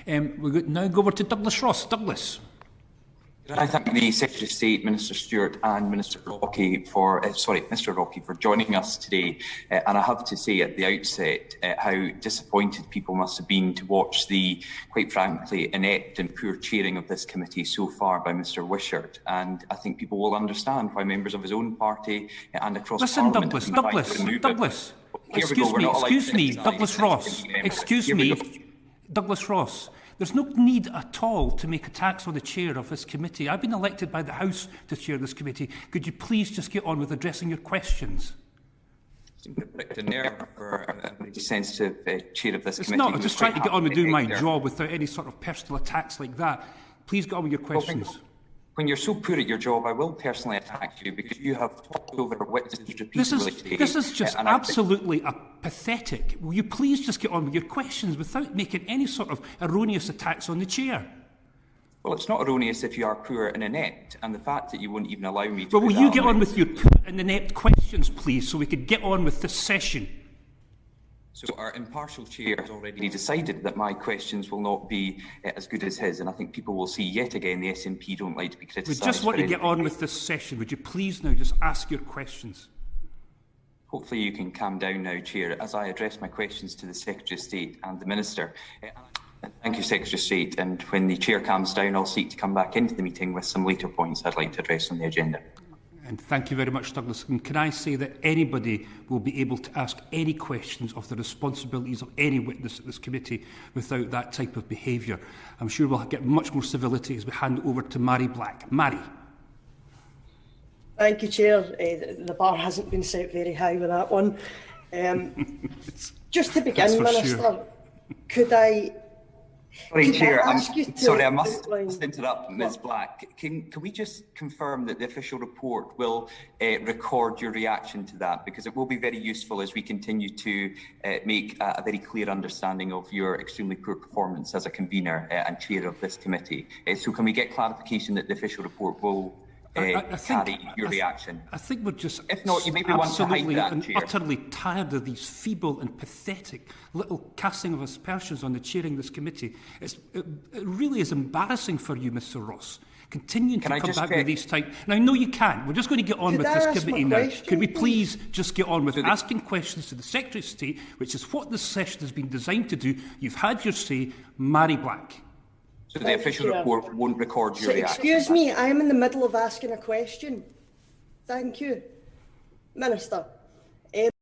We now go over to Douglas Ross. Douglas. I thank the Secretary of State, Minister Stewart, and Minister Rocky for joining us today. And I have to say at the outset how disappointed people must have been to watch the, quite frankly, inept and poor chairing of this committee so far by Mr Wishart. And I think people will understand why members of his own party and across Parliament... Listen, Douglas, excuse me, Douglas Ross. There's no need at all to make attacks on the chair of this committee. I've been elected by the House to chair this committee. Could you please just get on with addressing your questions? Sensitive chair of this committee. It's not. I'm just trying to get on with doing my job without any sort of personal attacks like that. Please get on with your questions. When you're so poor at your job, I will personally attack you because you have talked over witnesses repeatedly. This is just absolutely pathetic. Will you please just get on with your questions without making any sort of erroneous attacks on the chair? Well, it's not erroneous if you are poor and inept, and the fact that you won't even allow me to... Well, will you get on with your poor and inept questions, please, so we could get on with this session? So our impartial chair has already decided that my questions will not be as good as his, and I think people will see yet again the SNP don't like to be criticised. We just want to get on with this session. Would you please now just ask your questions? Hopefully you can calm down now, Chair, as I address my questions to the Secretary of State and the Minister. Thank you, Secretary of State, and when the Chair calms down, I'll seek to come back into the meeting with some later points I'd like to address on the agenda. And thank you very much, Douglas. And can I say that anybody will be able to ask any questions of the responsibilities of any witness at this committee without that type of behaviour? I'm sure we'll get much more civility as we hand over to Mary Black. Mary. Thank you, Chair. The bar hasn't been set very high with that one. Just to begin, Minister, could I... Sorry, Chair, I must interrupt Ms Black. Can we just confirm that the official report will record your reaction to that? Because it will be very useful as we continue to make a very clear understanding of your extremely poor performance as a convener and chair of this committee. So can we get clarification that the official report will carry your reaction? I think we're just if not, you maybe want to hide that, and Chair. Utterly tired of these feeble and pathetic little casting of aspersions on the chairing this committee. It really is embarrassing for you, Mr Ross. Continuing to come back with these type. Now, no, you can't. We're just going to get on with this committee now. Can we please just get on with asking questions to the Secretary of State, which is what this session has been designed to do? You've had your say. Mary Black. So the official report won't record your reaction. Excuse me, I am in the middle of asking a question. Thank you. Minister.